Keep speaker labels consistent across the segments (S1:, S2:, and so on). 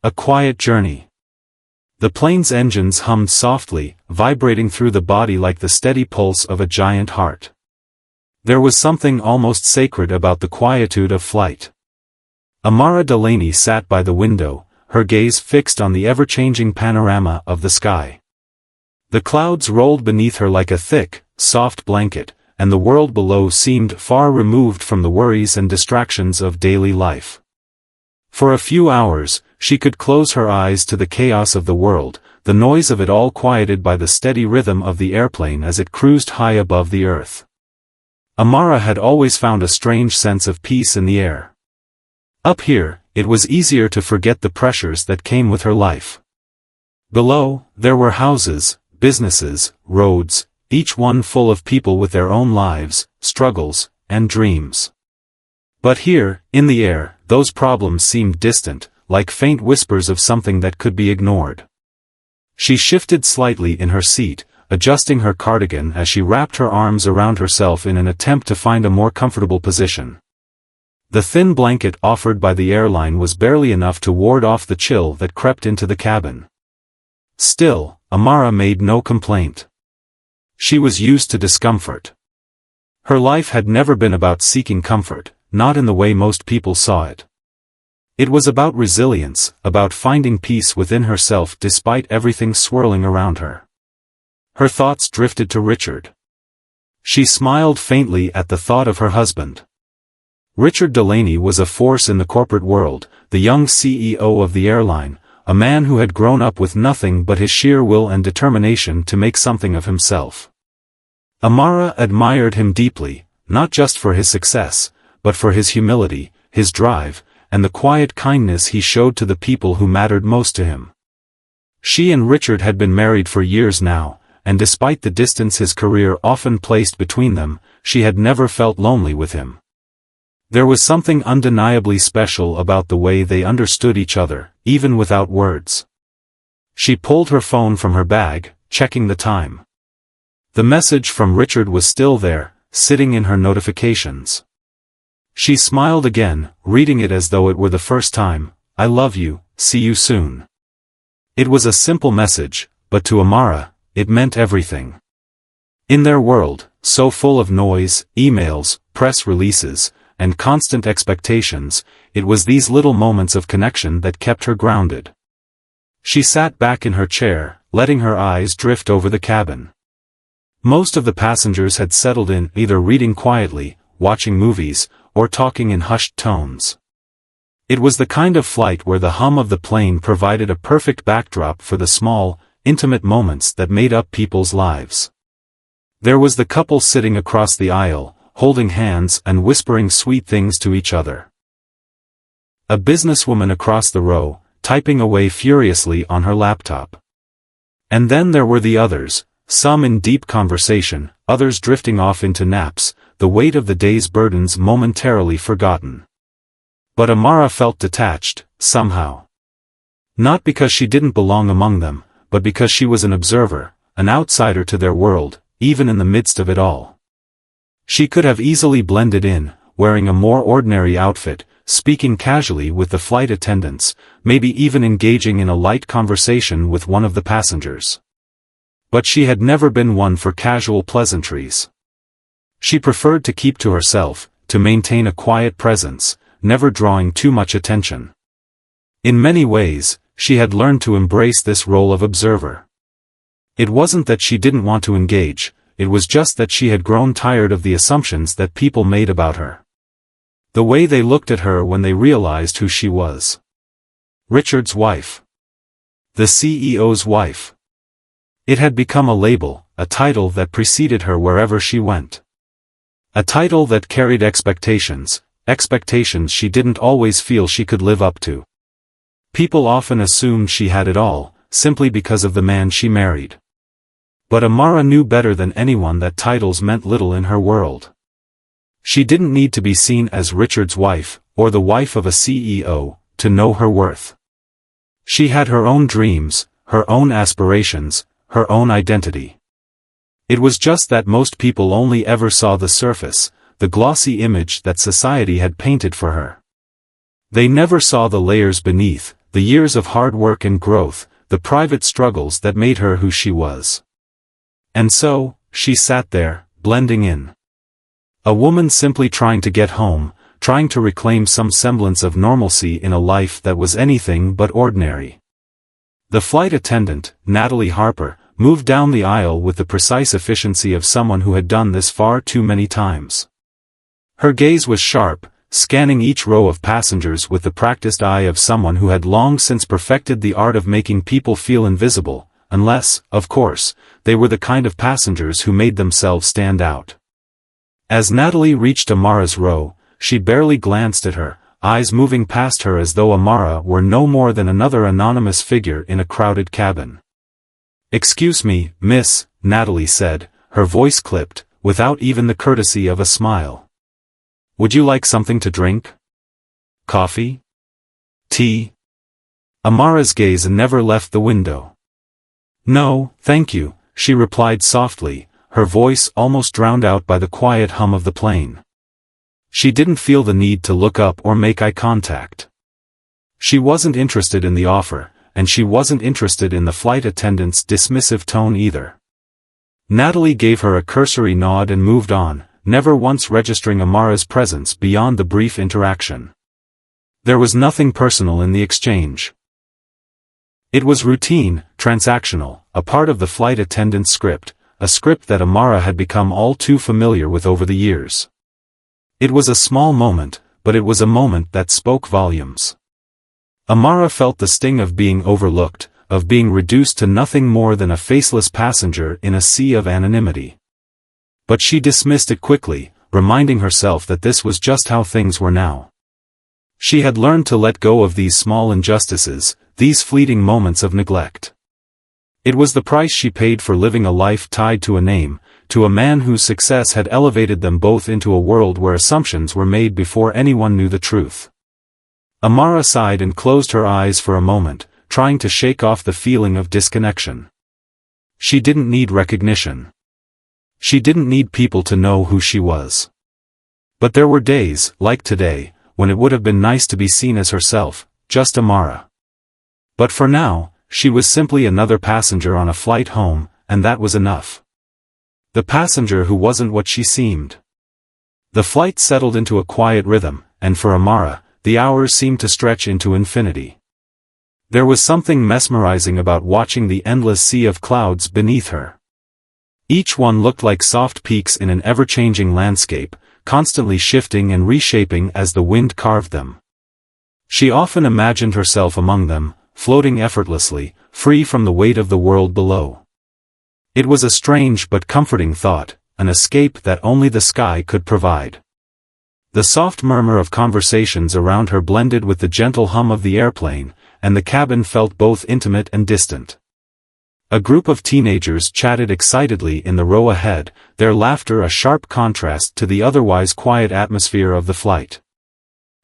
S1: A quiet journey. The plane's engines hummed softly, vibrating through the body like the steady pulse of a giant heart. There was something almost sacred about the quietude of flight. Amara Delaney sat by the window, her gaze fixed on the ever-changing panorama of the sky. The clouds rolled beneath her like a thick, soft blanket, and the world below seemed far removed from the worries and distractions of daily life. For a few hours, she could close her eyes to the chaos of the world, the noise of it all quieted by the steady rhythm of the airplane as it cruised high above the earth. Amara had always found a strange sense of peace in the air. Up here, it was easier to forget the pressures that came with her life. Below, there were houses, businesses, roads, each one full of people with their own lives, struggles, and dreams. But here, in the air, those problems seemed distant, like faint whispers of something that could be ignored. She shifted slightly in her seat, adjusting her cardigan as she wrapped her arms around herself in an attempt to find a more comfortable position. The thin blanket offered by the airline was barely enough to ward off the chill that crept into the cabin. Still, Amara made no complaint. She was used to discomfort. Her life had never been about seeking comfort, not in the way most people saw it. It was about resilience, about finding peace within herself despite everything swirling around her. Her thoughts drifted to Richard. She smiled faintly at the thought of her husband. Richard Delaney was a force in the corporate world, the young CEO of the airline, a man who had grown up with nothing but his sheer will and determination to make something of himself. Amara admired him deeply, not just for his success, but for his humility, his drive, and the quiet kindness he showed to the people who mattered most to him. She and Richard had been married for years now, and despite the distance his career often placed between them, she had never felt lonely with him. There was something undeniably special about the way they understood each other, even without words. She pulled her phone from her bag, checking the time. The message from Richard was still there, sitting in her notifications. She smiled again, reading it as though it were the first time. "I love you, see you soon." It was a simple message, but to Amara, it meant everything. In their world, so full of noise, emails, press releases, and constant expectations, it was these little moments of connection that kept her grounded. She sat back in her chair, letting her eyes drift over the cabin. Most of the passengers had settled in, either reading quietly, watching movies, or talking in hushed tones. It was the kind of flight where the hum of the plane provided a perfect backdrop for the small, intimate moments that made up people's lives. There was the couple sitting across the aisle, holding hands and whispering sweet things to each other. A businesswoman across the row, typing away furiously on her laptop. And then there were the others, some in deep conversation, others drifting off into naps, the weight of the day's burdens momentarily forgotten. But Amara felt detached, somehow. Not because she didn't belong among them, but because she was an observer, an outsider to their world, even in the midst of it all. She could have easily blended in, wearing a more ordinary outfit, speaking casually with the flight attendants, maybe even engaging in a light conversation with one of the passengers. But she had never been one for casual pleasantries. She preferred to keep to herself, to maintain a quiet presence, never drawing too much attention. In many ways, she had learned to embrace this role of observer. It wasn't that she didn't want to engage, it was just that she had grown tired of the assumptions that people made about her. The way they looked at her when they realized who she was. Richard's wife. The CEO's wife. It had become a label, a title that preceded her wherever she went. A title that carried expectations she didn't always feel she could live up to. People often assumed she had it all, simply because of the man she married. But Amara knew better than anyone that titles meant little in her world. She didn't need to be seen as Richard's wife, or the wife of a CEO, to know her worth. She had her own dreams, her own aspirations, her own identity. It was just that most people only ever saw the surface, the glossy image that society had painted for her. They never saw the layers beneath, the years of hard work and growth, the private struggles that made her who she was. And so, she sat there, blending in. A woman simply trying to get home, trying to reclaim some semblance of normalcy in a life that was anything but ordinary. The flight attendant, Natalie Harper, moved down the aisle with the precise efficiency of someone who had done this far too many times. Her gaze was sharp, scanning each row of passengers with the practiced eye of someone who had long since perfected the art of making people feel invisible, unless, of course, they were the kind of passengers who made themselves stand out. As Natalie reached Amara's row, she barely glanced at her, eyes moving past her as though Amara were no more than another anonymous figure in a crowded cabin. "Excuse me, miss," Natalie said, her voice clipped, without even the courtesy of a smile. "Would you like something to drink? Coffee? Tea?" Amara's gaze never left the window. "No, thank you," she replied softly, her voice almost drowned out by the quiet hum of the plane. She didn't feel the need to look up or make eye contact. She wasn't interested in the offer, and she wasn't interested in the flight attendant's dismissive tone either. Natalie gave her a cursory nod and moved on, never once registering Amara's presence beyond the brief interaction. There was nothing personal in the exchange. It was routine, transactional, a part of the flight attendant's script, a script that Amara had become all too familiar with over the years. It was a small moment, but it was a moment that spoke volumes. Amara felt the sting of being overlooked, of being reduced to nothing more than a faceless passenger in a sea of anonymity. But she dismissed it quickly, reminding herself that this was just how things were now. She had learned to let go of these small injustices, these fleeting moments of neglect. It was the price she paid for living a life tied to a name, to a man whose success had elevated them both into a world where assumptions were made before anyone knew the truth. Amara sighed and closed her eyes for a moment, trying to shake off the feeling of disconnection. She didn't need recognition. She didn't need people to know who she was. But there were days, like today, when it would have been nice to be seen as herself, just Amara. But for now, she was simply another passenger on a flight home, and that was enough. The passenger who wasn't what she seemed. The flight settled into a quiet rhythm, and for Amara, the hours seemed to stretch into infinity. There was something mesmerizing about watching the endless sea of clouds beneath her. Each one looked like soft peaks in an ever-changing landscape, constantly shifting and reshaping as the wind carved them. She often imagined herself among them, floating effortlessly, free from the weight of the world below. It was a strange but comforting thought, an escape that only the sky could provide. The soft murmur of conversations around her blended with the gentle hum of the airplane, and the cabin felt both intimate and distant. A group of teenagers chatted excitedly in the row ahead, their laughter a sharp contrast to the otherwise quiet atmosphere of the flight.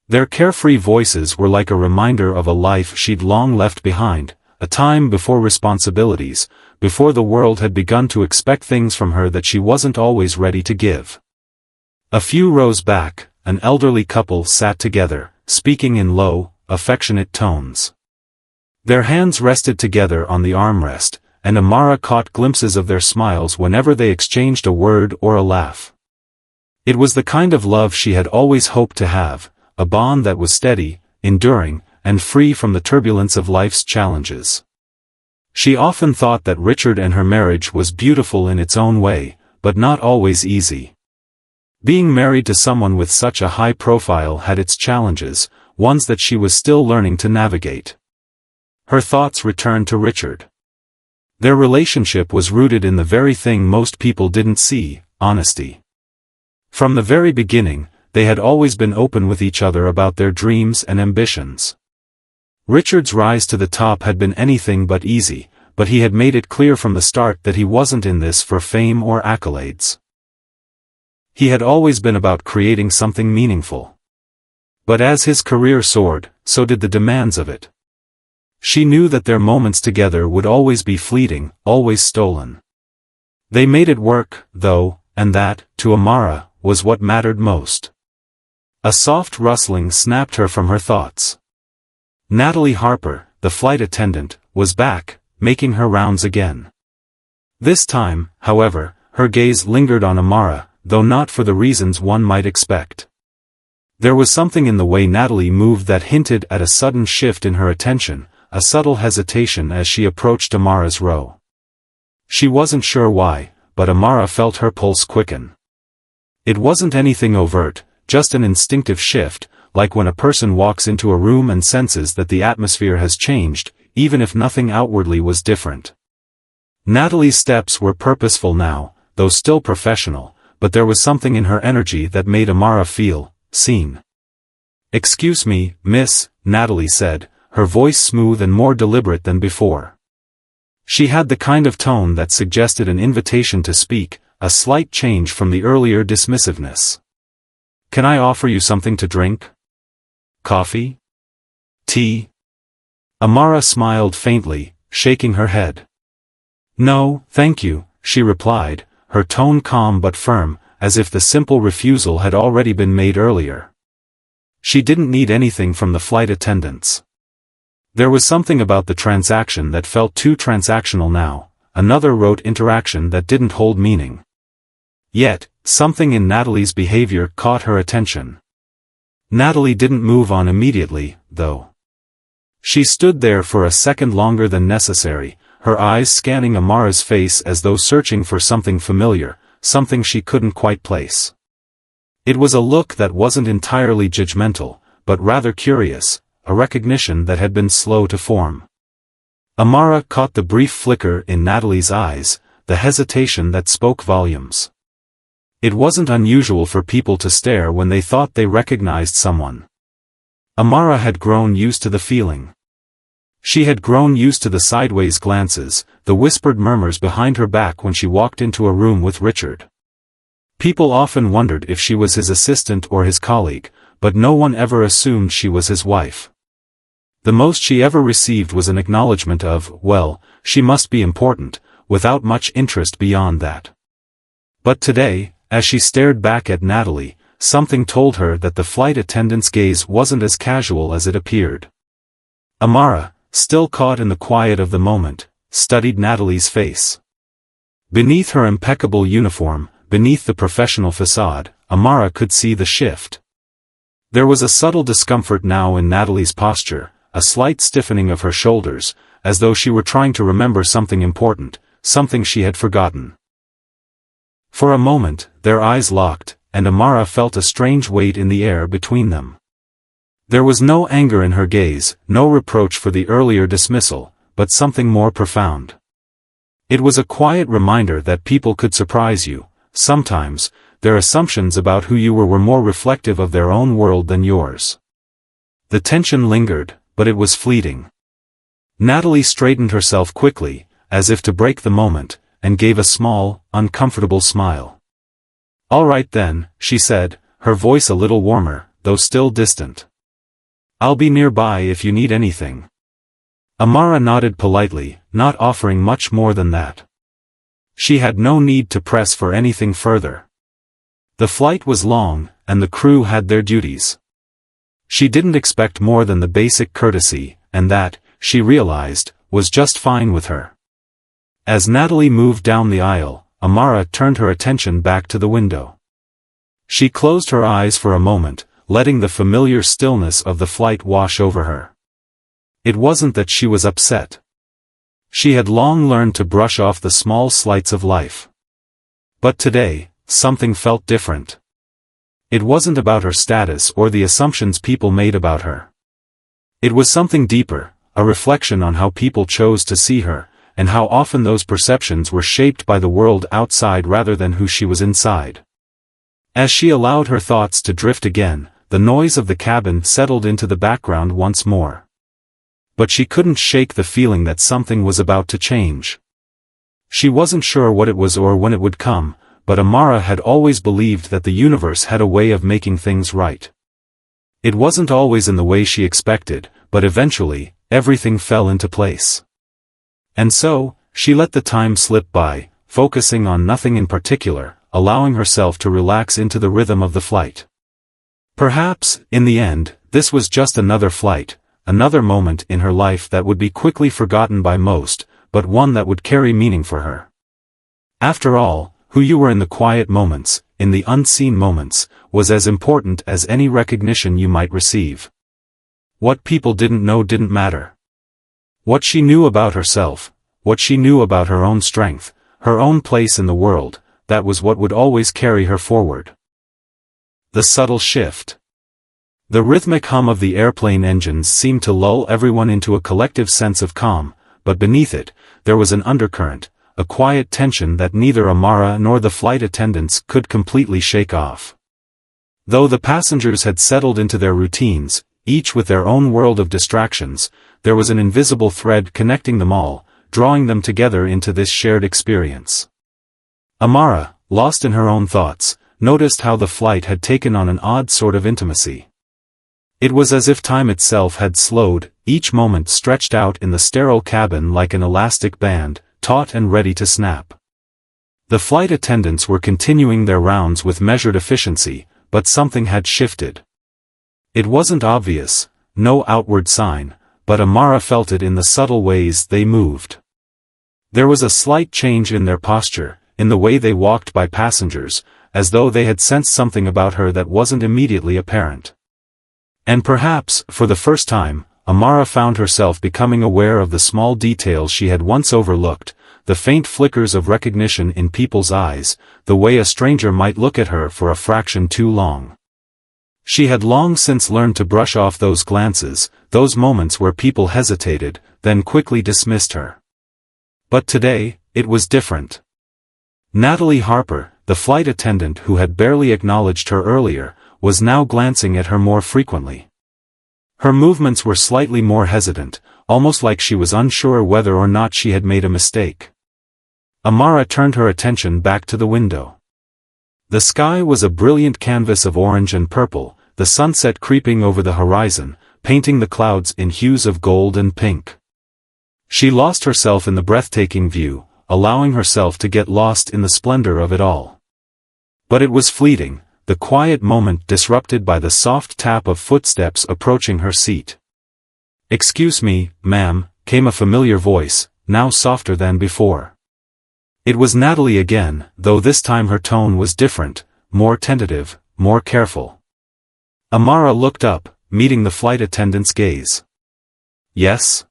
S1: Their carefree voices were like a reminder of a life she'd long left behind, a time before responsibilities, before the world had begun to expect things from her that she wasn't always ready to give. A few rows back, an elderly couple sat together, speaking in low, affectionate tones. Their hands rested together on the armrest, and Amara caught glimpses of their smiles whenever they exchanged a word or a laugh. It was the kind of love she had always hoped to have, a bond that was steady, enduring, and free from the turbulence of life's challenges. She often thought that Richard and her marriage was beautiful in its own way, but not always easy. Being married to someone with such a high profile had its challenges, ones that she was still learning to navigate. Her thoughts returned to Richard. Their relationship was rooted in the very thing most people didn't see, honesty. From the very beginning, they had always been open with each other about their dreams and ambitions. Richard's rise to the top had been anything but easy, but he had made it clear from the start that he wasn't in this for fame or accolades. He had always been about creating something meaningful. But as his career soared, so did the demands of it. She knew that their moments together would always be fleeting, always stolen. They made it work, though, and that, to Amara, was what mattered most. A soft rustling snapped her from her thoughts. Natalie Harper, the flight attendant, was back, making her rounds again. This time, however, her gaze lingered on Amara, though not for the reasons one might expect. There was something in the way Natalie moved that hinted at a sudden shift in her attention, a subtle hesitation as she approached Amara's row. She wasn't sure why, but Amara felt her pulse quicken. It wasn't anything overt, just an instinctive shift, like when a person walks into a room and senses that the atmosphere has changed, even if nothing outwardly was different. Natalie's steps were purposeful now, though still professional, but there was something in her energy that made Amara feel seen. "Excuse me, miss," Natalie said, her voice smooth and more deliberate than before. She had the kind of tone that suggested an invitation to speak, a slight change from the earlier dismissiveness. "Can I offer you something to drink? Coffee? Tea?" Amara smiled faintly, shaking her head. "No, thank you," she replied, her tone calm but firm, as if the simple refusal had already been made earlier. She didn't need anything from the flight attendants. There was something about the transaction that felt too transactional now, another rote interaction that didn't hold meaning. Yet, something in Natalie's behavior caught her attention. Natalie didn't move on immediately, though. She stood there for a second longer than necessary, her eyes scanning Amara's face as though searching for something familiar, something she couldn't quite place. It was a look that wasn't entirely judgmental, but rather curious, a recognition that had been slow to form. Amara caught the brief flicker in Natalie's eyes, the hesitation that spoke volumes. It wasn't unusual for people to stare when they thought they recognized someone. Amara had grown used to the feeling. She had grown used to the sideways glances, the whispered murmurs behind her back when she walked into a room with Richard. People often wondered if she was his assistant or his colleague, but no one ever assumed she was his wife. The most she ever received was an acknowledgement of, well, she must be important, without much interest beyond that. But today, as she stared back at Natalie, something told her that the flight attendant's gaze wasn't as casual as it appeared. Amara, still caught in the quiet of the moment, studied Natalie's face. Beneath her impeccable uniform, beneath the professional facade, Amara could see the shift. There was a subtle discomfort now in Natalie's posture, a slight stiffening of her shoulders, as though she were trying to remember something important, something she had forgotten. For a moment, their eyes locked, and Amara felt a strange weight in the air between them. There was no anger in her gaze, no reproach for the earlier dismissal, but something more profound. It was a quiet reminder that people could surprise you. Sometimes, their assumptions about who you were more reflective of their own world than yours. The tension lingered, but it was fleeting. Natalie straightened herself quickly, as if to break the moment, and gave a small, uncomfortable smile. "All right then," she said, her voice a little warmer, though still distant. "I'll be nearby if you need anything." Amara nodded politely, not offering much more than that. She had no need to press for anything further. The flight was long, and the crew had their duties. She didn't expect more than the basic courtesy, and that, she realized, was just fine with her. As Natalie moved down the aisle, Amara turned her attention back to the window. She closed her eyes for a moment, letting the familiar stillness of the flight wash over her. It wasn't that she was upset. She had long learned to brush off the small slights of life. But today, something felt different. It wasn't about her status or the assumptions people made about her. It was something deeper, a reflection on how people chose to see her, and how often those perceptions were shaped by the world outside rather than who she was inside. As she allowed her thoughts to drift again, the noise of the cabin settled into the background once more. But she couldn't shake the feeling that something was about to change. She wasn't sure what it was or when it would come, but Amara had always believed that the universe had a way of making things right. It wasn't always in the way she expected, but eventually, everything fell into place. And so, she let the time slip by, focusing on nothing in particular, allowing herself to relax into the rhythm of the flight. Perhaps, in the end, this was just another flight, another moment in her life that would be quickly forgotten by most, but one that would carry meaning for her. After all, who you were in the quiet moments, in the unseen moments, was as important as any recognition you might receive. What people didn't know didn't matter. What she knew about herself, what she knew about her own strength, her own place in the world, that was what would always carry her forward. The subtle shift. The rhythmic hum of the airplane engines seemed to lull everyone into a collective sense of calm, but beneath it, there was an undercurrent, a quiet tension that neither Amara nor the flight attendants could completely shake off. Though the passengers had settled into their routines, each with their own world of distractions, there was an invisible thread connecting them all, drawing them together into this shared experience. Amara, lost in her own thoughts, noticed how the flight had taken on an odd sort of intimacy. It was as if time itself had slowed, each moment stretched out in the sterile cabin like an elastic band, taut and ready to snap. The flight attendants were continuing their rounds with measured efficiency, but something had shifted. It wasn't obvious, no outward sign, but Amara felt it in the subtle ways they moved. There was a slight change in their posture, in the way they walked by passengers, as though they had sensed something about her that wasn't immediately apparent. And perhaps, for the first time, Amara found herself becoming aware of the small details she had once overlooked, the faint flickers of recognition in people's eyes, the way a stranger might look at her for a fraction too long. She had long since learned to brush off those glances, those moments where people hesitated, then quickly dismissed her. But today, it was different. Natalie Harper, the flight attendant who had barely acknowledged her earlier, was now glancing at her more frequently. Her movements were slightly more hesitant, almost like she was unsure whether or not she had made a mistake. Amara turned her attention back to the window. The sky was a brilliant canvas of orange and purple, the sunset creeping over the horizon, painting the clouds in hues of gold and pink. She lost herself in the breathtaking view, allowing herself to get lost in the splendor of it all. But it was fleeting, the quiet moment disrupted by the soft tap of footsteps approaching her seat. "Excuse me, ma'am," came a familiar voice, now softer than before. It was Natalie again, though this time her tone was different, more tentative, more careful. Amara looked up, meeting the flight attendant's gaze. "Yes?"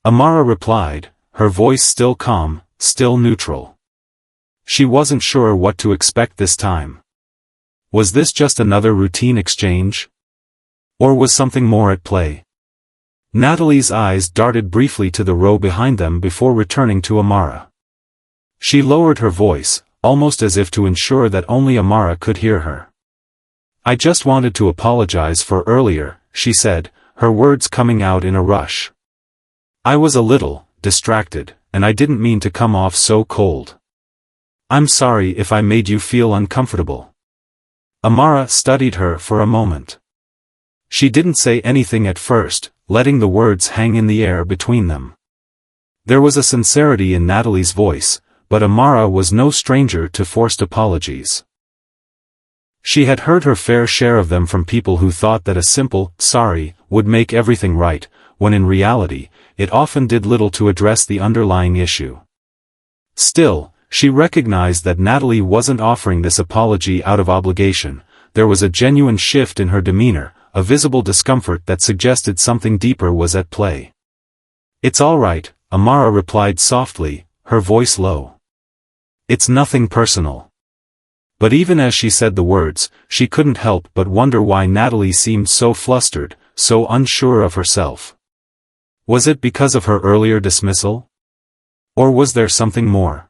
S1: Amara replied, her voice still calm, still neutral. She wasn't sure what to expect this time. Was this just another routine exchange? Or was something more at play? Natalie's eyes darted briefly to the row behind them before returning to Amara. She lowered her voice, almost as if to ensure that only Amara could hear her. "I just wanted to apologize for earlier," she said, her words coming out in a rush. "I was a little distracted, and I didn't mean to come off so cold. I'm sorry if I made you feel uncomfortable." Amara studied her for a moment. She didn't say anything at first, letting the words hang in the air between them. There was a sincerity in Natalie's voice, but Amara was no stranger to forced apologies. She had heard her fair share of them from people who thought that a simple "sorry" would make everything right, when in reality, it often did little to address the underlying issue. Still, she recognized that Natalie wasn't offering this apology out of obligation. There was a genuine shift in her demeanor, a visible discomfort that suggested something deeper was at play. "It's all right," Amara replied softly, her voice low. "It's nothing personal." But even as she said the words, she couldn't help but wonder why Natalie seemed so flustered, so unsure of herself. Was it because of her earlier dismissal? Or was there something more?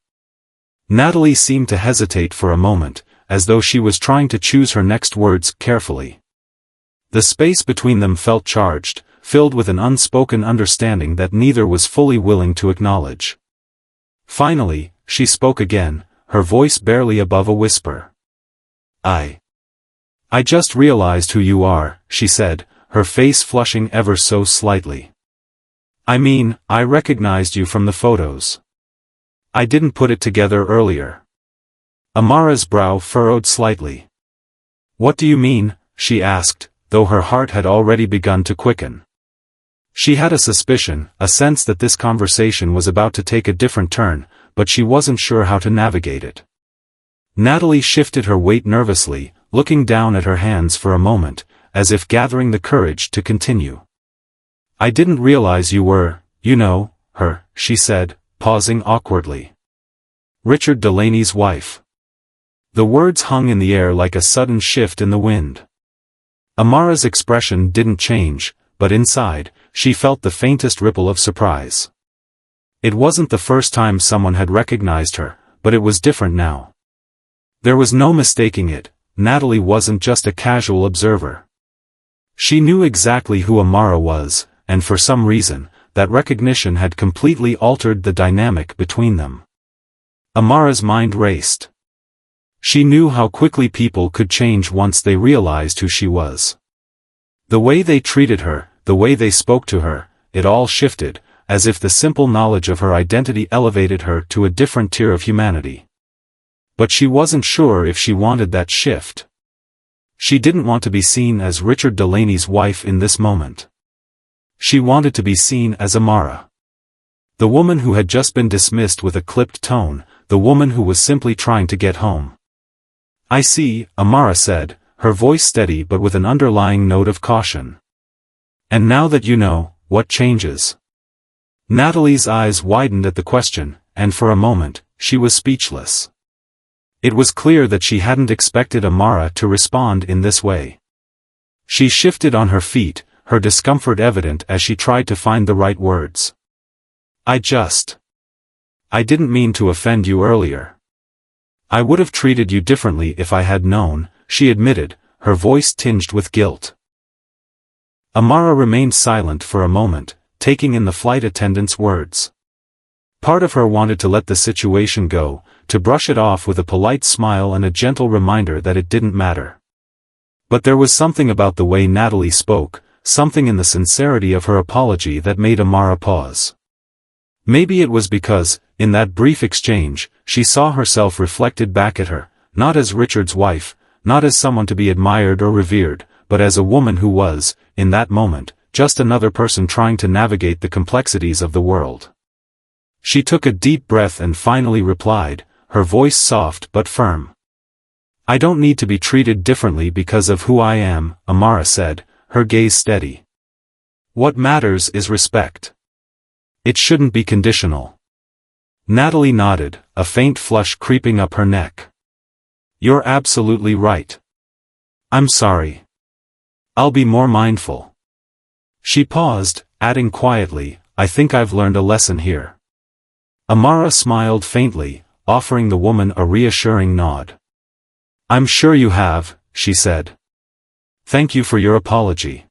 S1: Natalie seemed to hesitate for a moment, as though she was trying to choose her next words carefully. The space between them felt charged, filled with an unspoken understanding that neither was fully willing to acknowledge. Finally, she spoke again, her voice barely above a whisper. I just realized who you are," she said, her face flushing ever so slightly. "I mean, I recognized you from the photos. I didn't put it together earlier." Amara's brow furrowed slightly. "What do you mean?" she asked, though her heart had already begun to quicken. She had a suspicion, a sense that this conversation was about to take a different turn, but she wasn't sure how to navigate it. Natalie shifted her weight nervously, looking down at her hands for a moment, as if gathering the courage to continue. "I didn't realize you were, her," she said, pausing awkwardly. "Richard Delaney's wife." The words hung in the air like a sudden shift in the wind. Amara's expression didn't change, but inside, she felt the faintest ripple of surprise. It wasn't the first time someone had recognized her, but it was different now. There was no mistaking it, Natalie wasn't just a casual observer. She knew exactly who Amara was, and for some reason, that recognition had completely altered the dynamic between them. Amara's mind raced. She knew how quickly people could change once they realized who she was. The way they treated her, the way they spoke to her, it all shifted, as if the simple knowledge of her identity elevated her to a different tier of humanity. But she wasn't sure if she wanted that shift. She didn't want to be seen as Richard Delaney's wife in this moment. She wanted to be seen as Amara. The woman who had just been dismissed with a clipped tone, the woman who was simply trying to get home. "I see," Amara said, her voice steady but with an underlying note of caution. "And now that you know, what changes?" Natalie's eyes widened at the question, and for a moment, she was speechless. It was clear that she hadn't expected Amara to respond in this way. She shifted on her feet, her discomfort evident as she tried to find the right words. I didn't mean to offend you earlier. I would have treated you differently if I had known," she admitted, her voice tinged with guilt. Amara remained silent for a moment, taking in the flight attendant's words. Part of her wanted to let the situation go, to brush it off with a polite smile and a gentle reminder that it didn't matter. But there was something about the way Natalie spoke, something in the sincerity of her apology that made Amara pause. Maybe it was because, in that brief exchange, she saw herself reflected back at her, not as Richard's wife, not as someone to be admired or revered, but as a woman who was, in that moment, just another person trying to navigate the complexities of the world. She took a deep breath and finally replied, her voice soft but firm. "I don't need to be treated differently because of who I am," Amara said, her gaze steady. "What matters is respect. It shouldn't be conditional." Natalie nodded, a faint flush creeping up her neck. "You're absolutely right. I'm sorry. I'll be more mindful." She paused, adding quietly, "I think I've learned a lesson here." Amara smiled faintly, offering the woman a reassuring nod. "I'm sure you have," she said. "Thank you for your apology.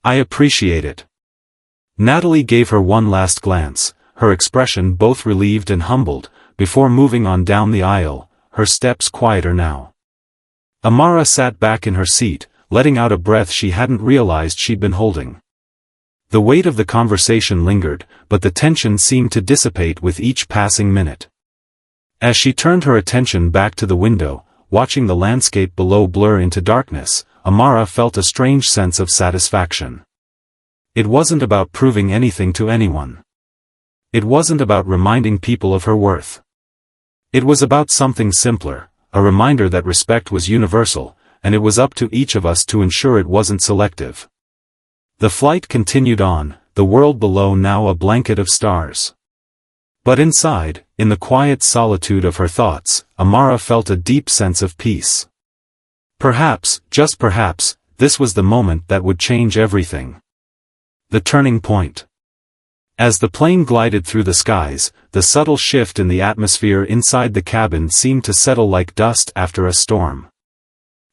S1: I appreciate it." Natalie gave her one last glance, her expression both relieved and humbled, before moving on down the aisle, her steps quieter now. Amara sat back in her seat, letting out a breath she hadn't realized she'd been holding. The weight of the conversation lingered, but the tension seemed to dissipate with each passing minute. As she turned her attention back to the window, watching the landscape below blur into darkness, Amara felt a strange sense of satisfaction. It wasn't about proving anything to anyone. It wasn't about reminding people of her worth. It was about something simpler, a reminder that respect was universal, and it was up to each of us to ensure it wasn't selective. The flight continued on, the world below now a blanket of stars. But inside, in the quiet solitude of her thoughts, Amara felt a deep sense of peace. Perhaps, just perhaps, this was the moment that would change everything. The turning point. As the plane glided through the skies, the subtle shift in the atmosphere inside the cabin seemed to settle like dust after a storm.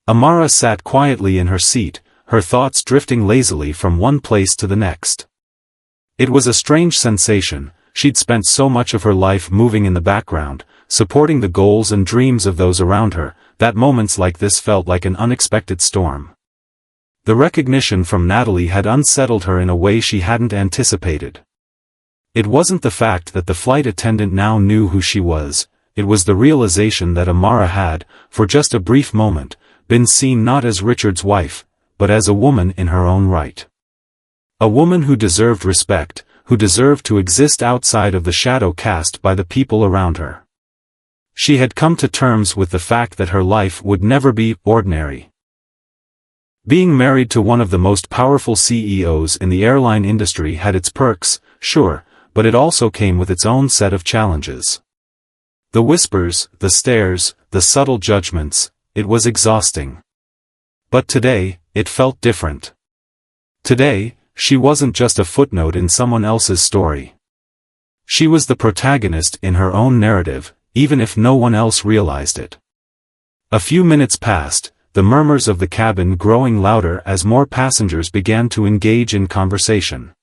S1: Amara sat quietly in her seat, her thoughts drifting lazily from one place to the next. It was a strange sensation. She'd spent so much of her life moving in the background, supporting the goals and dreams of those around her, that moments like this felt like an unexpected storm. The recognition from Natalie had unsettled her in a way she hadn't anticipated. It wasn't the fact that the flight attendant now knew who she was, it was the realization that Amara had, for just a brief moment, been seen not as Richard's wife, but as a woman in her own right. A woman who deserved respect, who deserved to exist outside of the shadow cast by the people around her. She had come to terms with the fact that her life would never be ordinary. Being married to one of the most powerful CEOs in the airline industry had its perks, sure, but it also came with its own set of challenges. The whispers, the stares, the subtle judgments, it was exhausting. But today, it felt different. Today, she wasn't just a footnote in someone else's story. She was the protagonist in her own narrative, even if no one else realized it. A few minutes passed, the murmurs of the cabin growing louder as more passengers began to engage in conversation.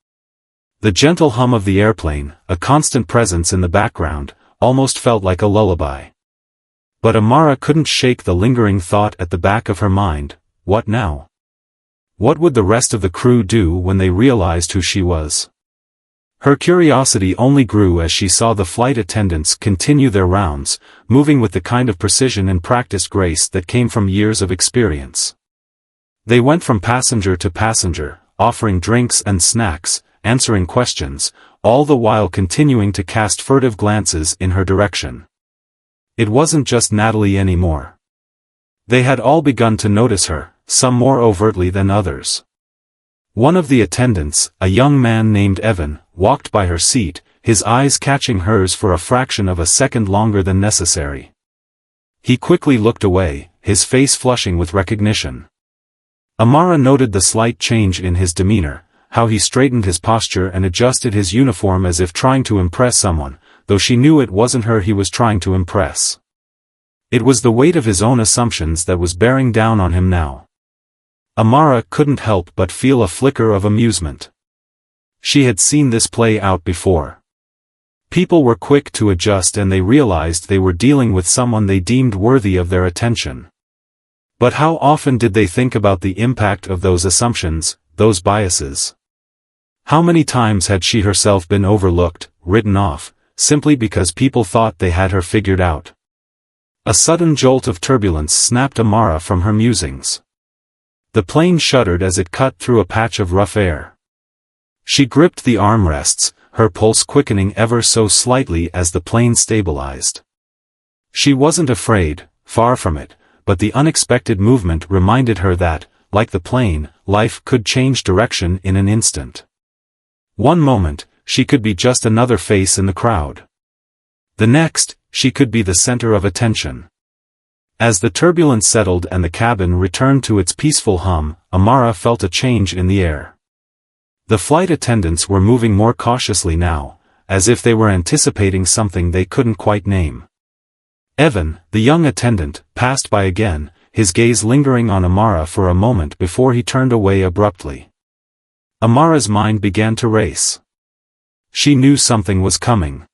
S1: The gentle hum of the airplane, a constant presence in the background, almost felt like a lullaby. But Amara couldn't shake the lingering thought at the back of her mind, what now? What would the rest of the crew do when they realized who she was? Her curiosity only grew as she saw the flight attendants continue their rounds, moving with the kind of precision and practiced grace that came from years of experience. They went from passenger to passenger, offering drinks and snacks, answering questions, all the while continuing to cast furtive glances in her direction. It wasn't just Natalie anymore. They had all begun to notice her, some more overtly than others. One of the attendants, a young man named Evan, walked by her seat, his eyes catching hers for a fraction of a second longer than necessary. He quickly looked away, his face flushing with recognition. Amara noted the slight change in his demeanor, how he straightened his posture and adjusted his uniform as if trying to impress someone, though she knew it wasn't her he was trying to impress. It was the weight of his own assumptions that was bearing down on him now. Amara couldn't help but feel a flicker of amusement. She had seen this play out before. People were quick to adjust and they realized they were dealing with someone they deemed worthy of their attention. But how often did they think about the impact of those assumptions, those biases? How many times had she herself been overlooked, written off, simply because people thought they had her figured out? A sudden jolt of turbulence snapped Amara from her musings. The plane shuddered as it cut through a patch of rough air. She gripped the armrests, her pulse quickening ever so slightly as the plane stabilized. She wasn't afraid, far from it, but the unexpected movement reminded her that, like the plane, life could change direction in an instant. One moment, she could be just another face in the crowd. The next, she could be the center of attention. As the turbulence settled and the cabin returned to its peaceful hum, Amara felt a change in the air. The flight attendants were moving more cautiously now, as if they were anticipating something they couldn't quite name. Evan, the young attendant, passed by again, his gaze lingering on Amara for a moment before he turned away abruptly. Amara's mind began to race. She knew something was coming.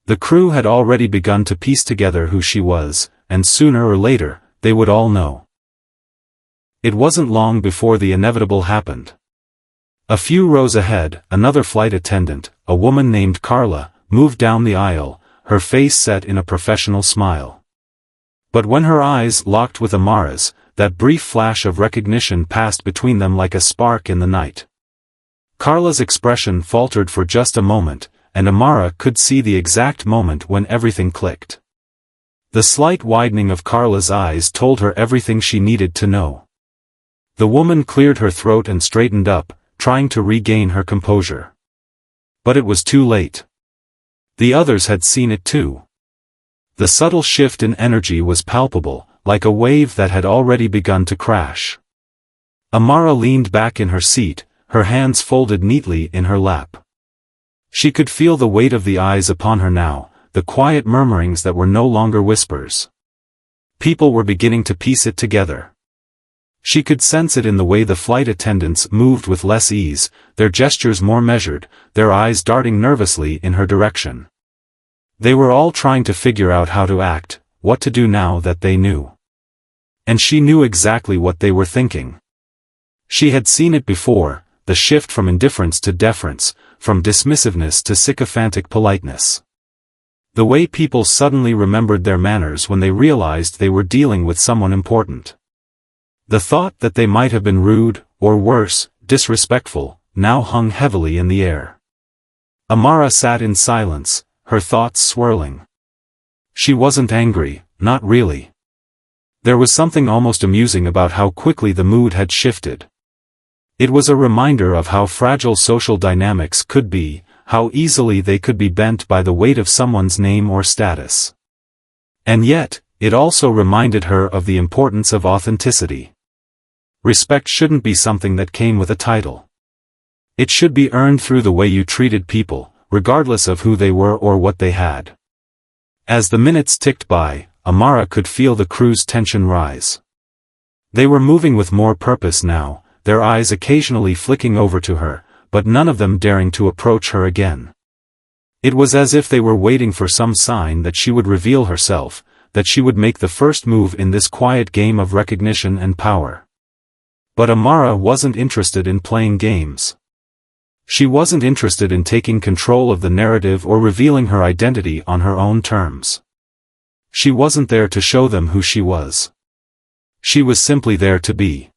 S1: The crew had already begun to piece together who she was, and sooner or later, they would all know. It wasn't long before the inevitable happened. A few rows ahead, another flight attendant, a woman named Carla, moved down the aisle, her face set in a professional smile. But when her eyes locked with Amara's, that brief flash of recognition passed between them like a spark in the night. Carla's expression faltered for just a moment, and Amara could see the exact moment when everything clicked. The slight widening of Carla's eyes told her everything she needed to know. The woman cleared her throat and straightened up, trying to regain her composure. But it was too late. The others had seen it too. The subtle shift in energy was palpable, like a wave that had already begun to crash. Amara leaned back in her seat, her hands folded neatly in her lap. She could feel the weight of the eyes upon her now, the quiet murmurings that were no longer whispers. People were beginning to piece it together. She could sense it in the way the flight attendants moved with less ease, their gestures more measured, their eyes darting nervously in her direction. They were all trying to figure out how to act, what to do now that they knew. And she knew exactly what they were thinking. She had seen it before, the shift from indifference to deference, from dismissiveness to sycophantic politeness. The way people suddenly remembered their manners when they realized they were dealing with someone important. The thought that they might have been rude, or worse, disrespectful, now hung heavily in the air. Amara sat in silence, her thoughts swirling. She wasn't angry, not really. There was something almost amusing about how quickly the mood had shifted. It was a reminder of how fragile social dynamics could be, how easily they could be bent by the weight of someone's name or status. And yet, it also reminded her of the importance of authenticity. Respect shouldn't be something that came with a title. It should be earned through the way you treated people, regardless of who they were or what they had. As the minutes ticked by, Amara could feel the crew's tension rise. They were moving with more purpose now, their eyes occasionally flicking over to her, but none of them daring to approach her again. It was as if they were waiting for some sign that she would reveal herself, that she would make the first move in this quiet game of recognition and power. But Amara wasn't interested in playing games. She wasn't interested in taking control of the narrative or revealing her identity on her own terms. She wasn't there to show them who she was. She was simply there to be.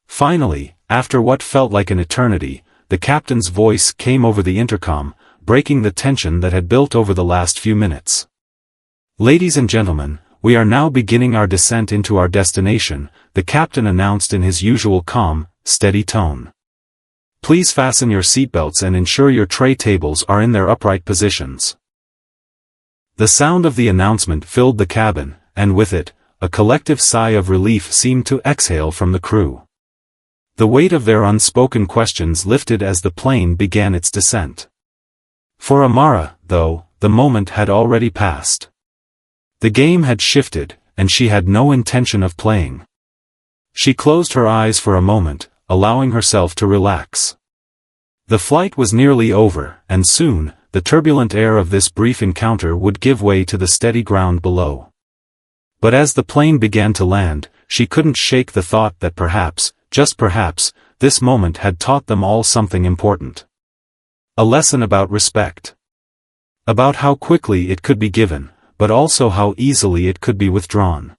S1: Finally, after what felt like an eternity, the captain's voice came over the intercom, breaking the tension that had built over the last few minutes. "Ladies and gentlemen, we are now beginning our descent into our destination," the captain announced in his usual calm, steady tone. "Please fasten your seatbelts and ensure your tray tables are in their upright positions." The sound of the announcement filled the cabin, and with it, a collective sigh of relief seemed to exhale from the crew. The weight of their unspoken questions lifted as the plane began its descent. For Amara, though, the moment had already passed. The game had shifted, and she had no intention of playing. She closed her eyes for a moment, allowing herself to relax. The flight was nearly over, and soon, the turbulent air of this brief encounter would give way to the steady ground below. But as the plane began to land, she couldn't shake the thought that perhaps, just perhaps, this moment had taught them all something important. A lesson about respect. About how quickly it could be given, but also how easily it could be withdrawn.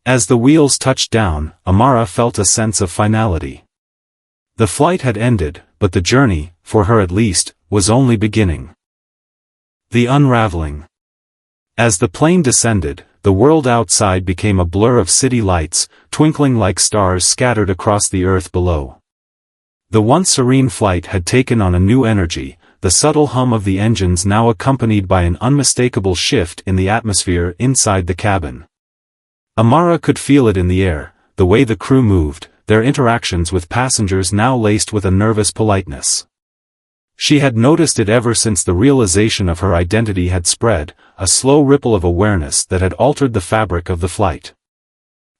S1: As the wheels touched down, Amara felt a sense of finality. The flight had ended, but the journey, for her at least, was only beginning. The unraveling. As the plane descended, the world outside became a blur of city lights, twinkling like stars scattered across the earth below. The once serene flight had taken on a new energy, the subtle hum of the engines now accompanied by an unmistakable shift in the atmosphere inside the cabin. Amara could feel it in the air, the way the crew moved, their interactions with passengers now laced with a nervous politeness. She had noticed it ever since the realization of her identity had spread, a slow ripple of awareness that had altered the fabric of the flight.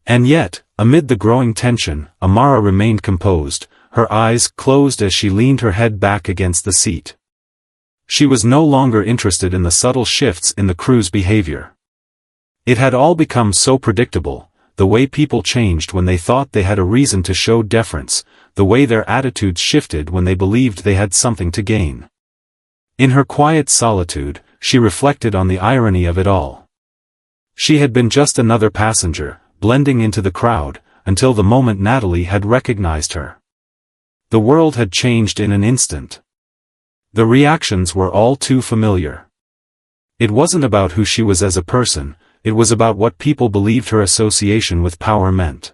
S1: And yet, amid the growing tension, Amara remained composed, her eyes closed as she leaned her head back against the seat. She was no longer interested in the subtle shifts in the crew's behavior. It had all become so predictable, the way people changed when they thought they had a reason to show deference, the way their attitudes shifted when they believed they had something to gain. In her quiet solitude, she reflected on the irony of it all. She had been just another passenger, blending into the crowd, until the moment Natalie had recognized her. The world had changed in an instant. The reactions were all too familiar. It wasn't about who she was as a person, it was about what people believed her association with power meant.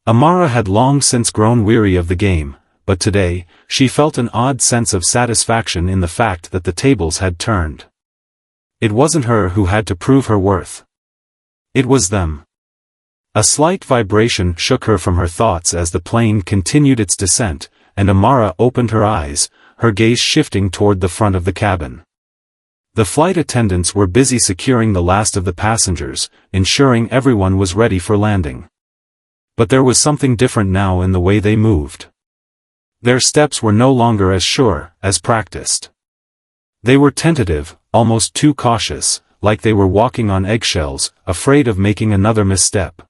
S1: Amara had long since grown weary of the game, but today, she felt an odd sense of satisfaction in the fact that the tables had turned. It wasn't her who had to prove her worth. It was them. A slight vibration shook her from her thoughts as the plane continued its descent, and Amara opened her eyes, her gaze shifting toward the front of the cabin. The flight attendants were busy securing the last of the passengers, ensuring everyone was ready for landing. But there was something different now in the way they moved. Their steps were no longer as sure, as practiced. They were tentative, almost too cautious, like they were walking on eggshells, afraid of making another misstep.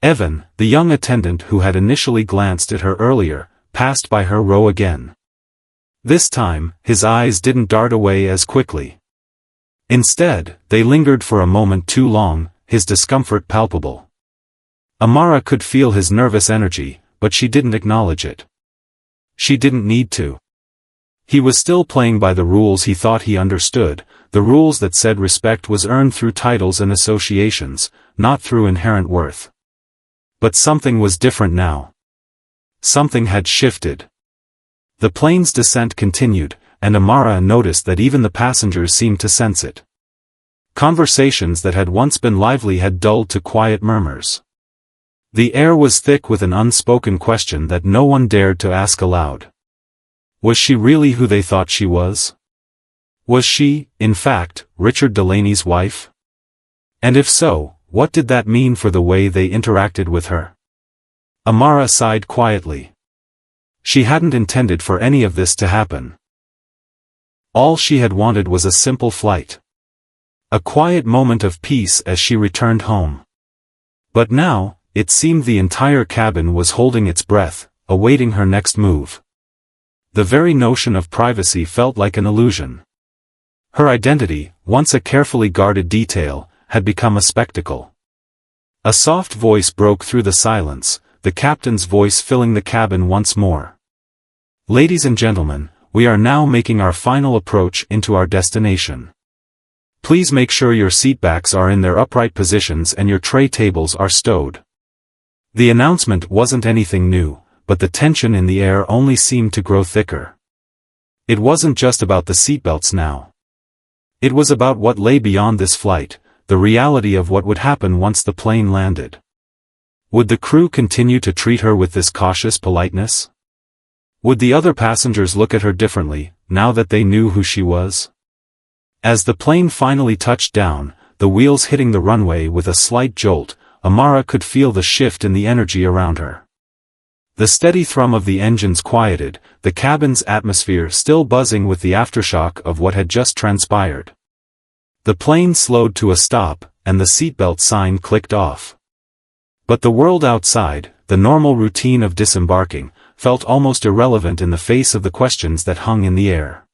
S1: Evan, the young attendant who had initially glanced at her earlier, passed by her row again. This time, his eyes didn't dart away as quickly. Instead, they lingered for a moment too long, his discomfort palpable. Amara could feel his nervous energy, but she didn't acknowledge it. She didn't need to. He was still playing by the rules he thought he understood, the rules that said respect was earned through titles and associations, not through inherent worth. But something was different now. Something had shifted. The plane's descent continued, and Amara noticed that even the passengers seemed to sense it. Conversations that had once been lively had dulled to quiet murmurs. The air was thick with an unspoken question that no one dared to ask aloud. Was she really who they thought she was? Was she, in fact, Richard Delaney's wife? And if so, what did that mean for the way they interacted with her? Amara sighed quietly. She hadn't intended for any of this to happen. All she had wanted was a simple flight. A quiet moment of peace as she returned home. But now, it seemed the entire cabin was holding its breath, awaiting her next move. The very notion of privacy felt like an illusion. Her identity, once a carefully guarded detail, had become a spectacle. A soft voice broke through the silence, the captain's voice filling the cabin once more. Ladies and gentlemen, we are now making our final approach into our destination. Please make sure your seatbacks are in their upright positions and your tray tables are stowed. The announcement wasn't anything new, but the tension in the air only seemed to grow thicker. It wasn't just about the seatbelts now. It was about what lay beyond this flight, the reality of what would happen once the plane landed. Would the crew continue to treat her with this cautious politeness? Would the other passengers look at her differently, now that they knew who she was? As the plane finally touched down, the wheels hitting the runway with a slight jolt, Amara could feel the shift in the energy around her. The steady thrum of the engines quieted, the cabin's atmosphere still buzzing with the aftershock of what had just transpired. The plane slowed to a stop, and the seatbelt sign clicked off. But the world outside, the normal routine of disembarking, felt almost irrelevant in the face of the questions that hung in the air.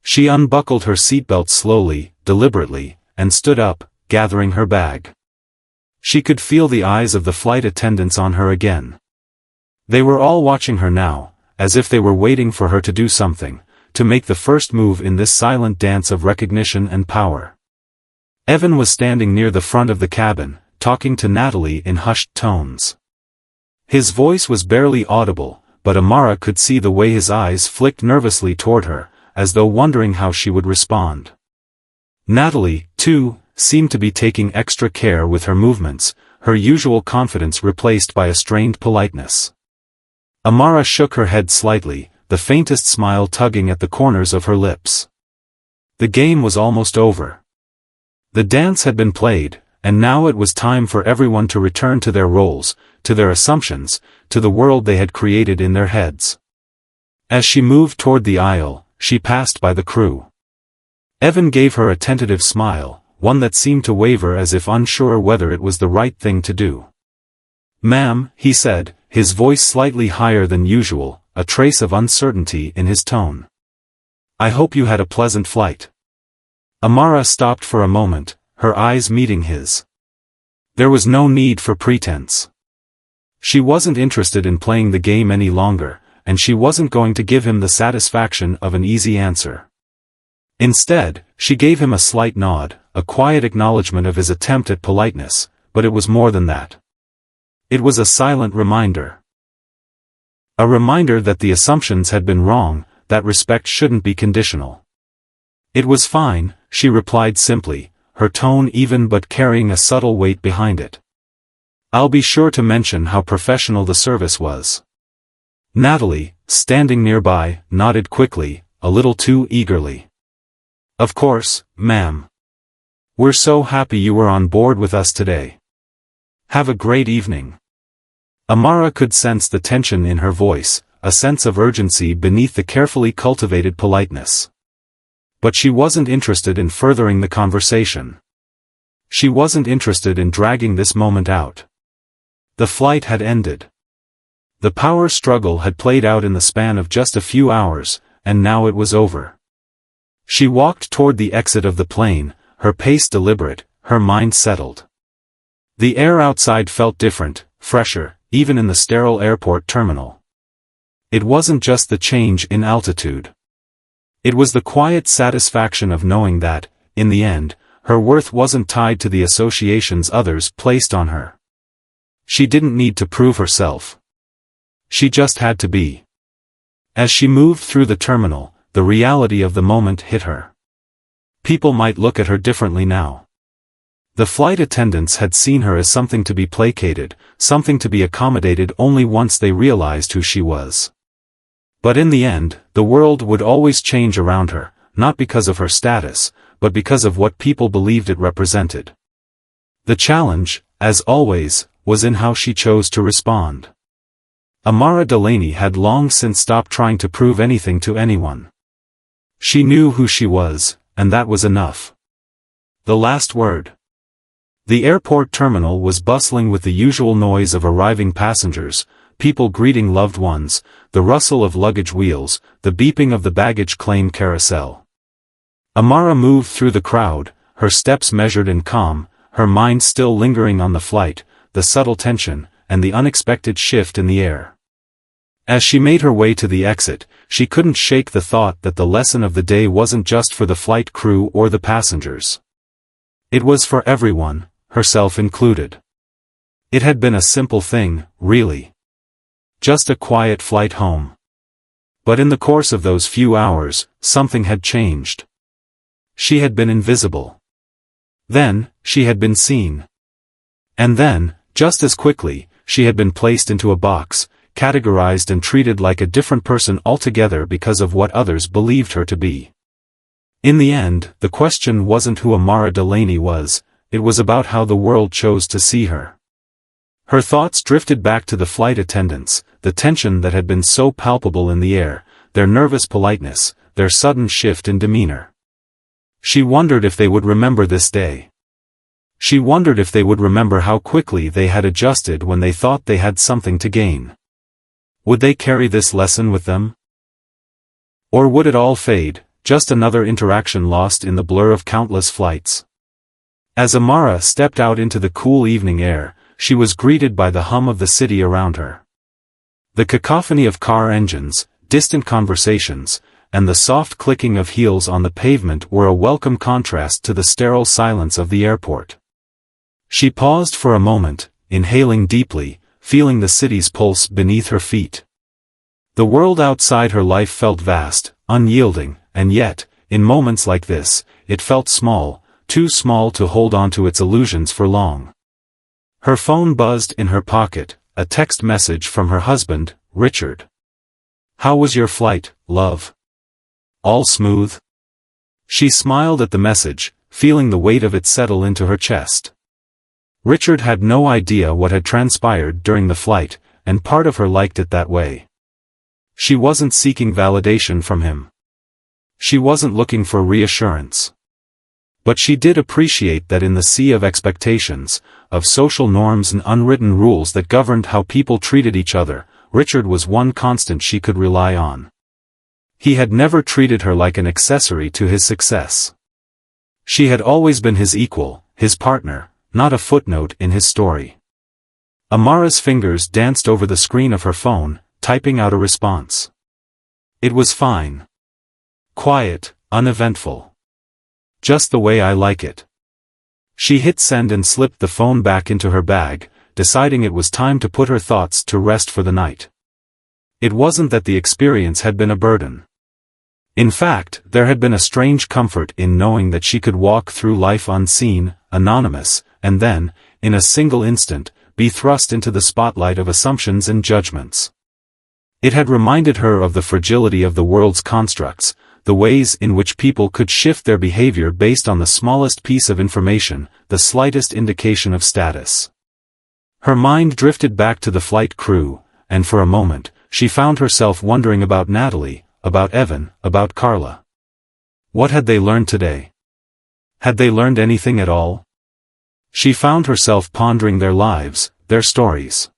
S1: She unbuckled her seatbelt slowly, deliberately, and stood up, gathering her bag. She could feel the eyes of the flight attendants on her again. They were all watching her now, as if they were waiting for her to do something, to make the first move in this silent dance of recognition and power. Evan was standing near the front of the cabin, talking to Natalie in hushed tones. His voice was barely audible, but Amara could see the way his eyes flicked nervously toward her, as though wondering how she would respond. Natalie, too, seemed to be taking extra care with her movements, her usual confidence replaced by a strained politeness. Amara shook her head slightly, the faintest smile tugging at the corners of her lips. The game was almost over. The dance had been played, and now it was time for everyone to return to their roles, to their assumptions, to the world they had created in their heads. As she moved toward the aisle, she passed by the crew. Evan gave her a tentative smile, one that seemed to waver as if unsure whether it was the right thing to do. "Ma'am," he said, his voice slightly higher than usual, a trace of uncertainty in his tone. "I hope you had a pleasant flight." Amara stopped for a moment, her eyes meeting his. There was no need for pretense. She wasn't interested in playing the game any longer, and she wasn't going to give him the satisfaction of an easy answer. Instead, she gave him a slight nod, a quiet acknowledgement of his attempt at politeness, but it was more than that. It was a silent reminder. A reminder that the assumptions had been wrong, that respect shouldn't be conditional. "It was fine," she replied simply, her tone even but carrying a subtle weight behind it. "I'll be sure to mention how professional the service was." Natalie, standing nearby, nodded quickly, a little too eagerly. "Of course, ma'am. We're so happy you were on board with us today. Have a great evening." Amara could sense the tension in her voice, a sense of urgency beneath the carefully cultivated politeness. But she wasn't interested in furthering the conversation. She wasn't interested in dragging this moment out. The flight had ended. The power struggle had played out in the span of just a few hours, and now it was over. She walked toward the exit of the plane, her pace deliberate, her mind settled. The air outside felt different, fresher, even in the sterile airport terminal. It wasn't just the change in altitude. It was the quiet satisfaction of knowing that, in the end, her worth wasn't tied to the associations others placed on her. She didn't need to prove herself. She just had to be. As she moved through the terminal, the reality of the moment hit her. People might look at her differently now. The flight attendants had seen her as something to be placated, something to be accommodated only once they realized who she was. But in the end, the world would always change around her, not because of her status, but because of what people believed it represented. The challenge, as always, was in how she chose to respond. Amara Delaney had long since stopped trying to prove anything to anyone. She knew who she was, and that was enough. The last word. The airport terminal was bustling with the usual noise of arriving passengers, people greeting loved ones, the rustle of luggage wheels, the beeping of the baggage claim carousel. Amara moved through the crowd, her steps measured and calm, her mind still lingering on the flight, the subtle tension, and the unexpected shift in the air. As she made her way to the exit, she couldn't shake the thought that the lesson of the day wasn't just for the flight crew or the passengers. It was for everyone, herself included. It had been a simple thing, really. Just a quiet flight home. But in the course of those few hours, something had changed. She had been invisible. Then, she had been seen. And then, just as quickly, she had been placed into a box, categorized and treated like a different person altogether because of what others believed her to be. In the end, the question wasn't who Amara Delaney was, it was about how the world chose to see her. Her thoughts drifted back to the flight attendants, the tension that had been so palpable in the air, their nervous politeness, their sudden shift in demeanor. She wondered if they would remember this day. She wondered if they would remember how quickly they had adjusted when they thought they had something to gain. Would they carry this lesson with them? Or would it all fade, just another interaction lost in the blur of countless flights? As Amara stepped out into the cool evening air, she was greeted by the hum of the city around her. The cacophony of car engines, distant conversations, and the soft clicking of heels on the pavement were a welcome contrast to the sterile silence of the airport. She paused for a moment, inhaling deeply, feeling the city's pulse beneath her feet. The world outside her life felt vast, unyielding, and yet, in moments like this, it felt small, too small to hold on to its illusions for long. Her phone buzzed in her pocket, a text message from her husband, Richard. "How was your flight, love? All smooth?" She smiled at the message, feeling the weight of it settle into her chest. Richard had no idea what had transpired during the flight, and part of her liked it that way. She wasn't seeking validation from him. She wasn't looking for reassurance. But she did appreciate that in the sea of expectations, of social norms and unwritten rules that governed how people treated each other, Richard was one constant she could rely on. He had never treated her like an accessory to his success. She had always been his equal, his partner, not a footnote in his story. Amara's fingers danced over the screen of her phone, typing out a response. It was fine. Quiet, uneventful. Just the way I like it. She hit send and slipped the phone back into her bag, deciding it was time to put her thoughts to rest for the night. It wasn't that the experience had been a burden. In fact, there had been a strange comfort in knowing that she could walk through life unseen, anonymous, and then, in a single instant, be thrust into the spotlight of assumptions and judgments. It had reminded her of the fragility of the world's constructs, the ways in which people could shift their behavior based on the smallest piece of information, the slightest indication of status. Her mind drifted back to the flight crew, and for a moment, she found herself wondering about Natalie, about Evan, about Carla. What had they learned today? Had they learned anything at all? She found herself pondering their lives, their stories.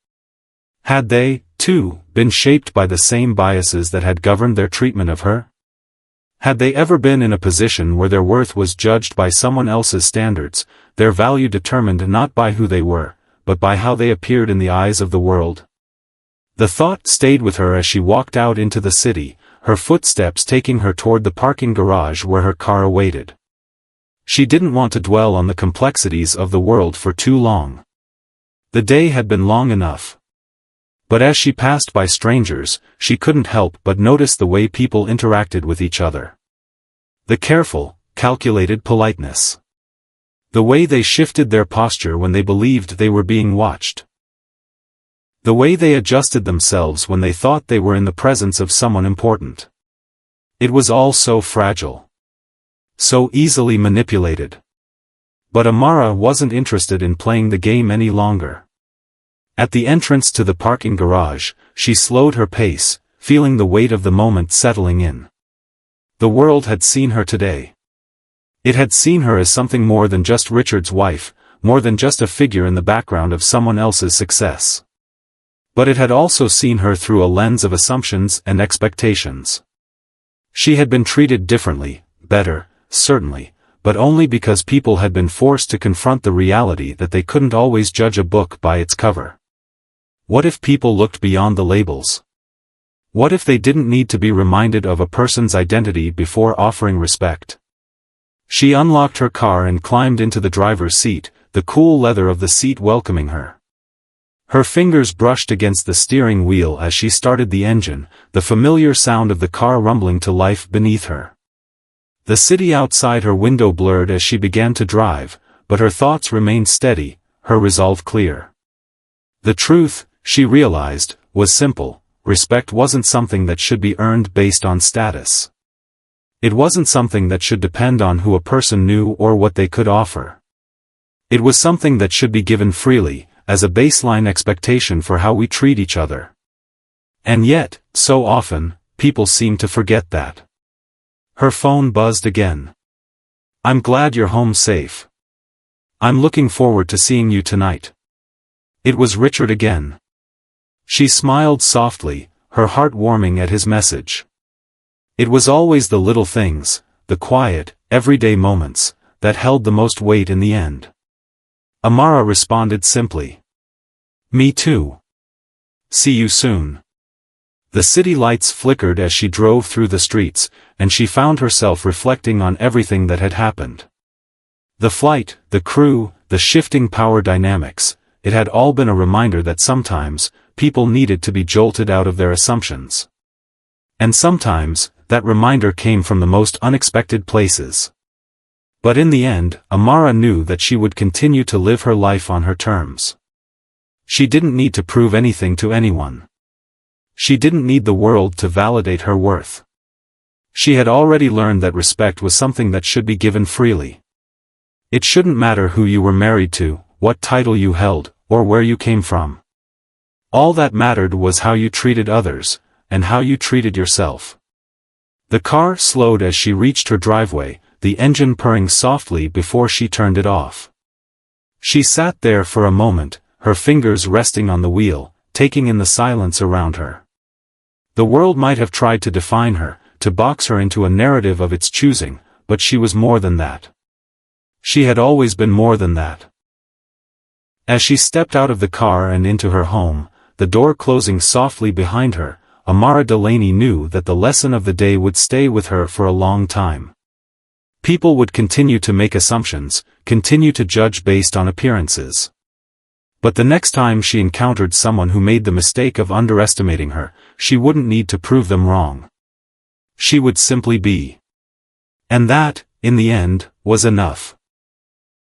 S1: Had they, too, been shaped by the same biases that had governed their treatment of her? Had they ever been in a position where their worth was judged by someone else's standards, their value determined not by who they were, but by how they appeared in the eyes of the world? The thought stayed with her as she walked out into the city, her footsteps taking her toward the parking garage where her car awaited. She didn't want to dwell on the complexities of the world for too long. The day had been long enough. But as she passed by strangers, she couldn't help but notice the way people interacted with each other. The careful, calculated politeness. The way they shifted their posture when they believed they were being watched. The way they adjusted themselves when they thought they were in the presence of someone important. It was all so fragile. So easily manipulated. But Amara wasn't interested in playing the game any longer. At the entrance to the parking garage, she slowed her pace, feeling the weight of the moment settling in. The world had seen her today. It had seen her as something more than just Richard's wife, more than just a figure in the background of someone else's success. But it had also seen her through a lens of assumptions and expectations. She had been treated differently, better, certainly, but only because people had been forced to confront the reality that they couldn't always judge a book by its cover. What if people looked beyond the labels? What if they didn't need to be reminded of a person's identity before offering respect? She unlocked her car and climbed into the driver's seat, the cool leather of the seat welcoming her. Her fingers brushed against the steering wheel as she started the engine, the familiar sound of the car rumbling to life beneath her. The city outside her window blurred as she began to drive, but her thoughts remained steady, her resolve clear. The truth, she realized, was simple: respect wasn't something that should be earned based on status. It wasn't something that should depend on who a person knew or what they could offer. It was something that should be given freely, as a baseline expectation for how we treat each other. And yet, so often, people seem to forget that. Her phone buzzed again. "I'm glad you're home safe. I'm looking forward to seeing you tonight." It was Richard again. She smiled softly, her heart warming at his message. It was always the little things, the quiet, everyday moments, that held the most weight in the end. Amara responded simply. "Me too. See you soon." The city lights flickered as she drove through the streets, and she found herself reflecting on everything that had happened. The flight, the crew, the shifting power dynamics, it had all been a reminder that sometimes, people needed to be jolted out of their assumptions. And sometimes, that reminder came from the most unexpected places. But in the end, Amara knew that she would continue to live her life on her terms. She didn't need to prove anything to anyone. She didn't need the world to validate her worth. She had already learned that respect was something that should be given freely. It shouldn't matter who you were married to, what title you held, or where you came from. All that mattered was how you treated others, and how you treated yourself. The car slowed as she reached her driveway, the engine purring softly before she turned it off. She sat there for a moment, her fingers resting on the wheel, taking in the silence around her. The world might have tried to define her, to box her into a narrative of its choosing, but she was more than that. She had always been more than that. As she stepped out of the car and into her home, the door closing softly behind her, Amara Delaney knew that the lesson of the day would stay with her for a long time. People would continue to make assumptions, continue to judge based on appearances. But the next time she encountered someone who made the mistake of underestimating her, she wouldn't need to prove them wrong. She would simply be. And that, in the end, was enough.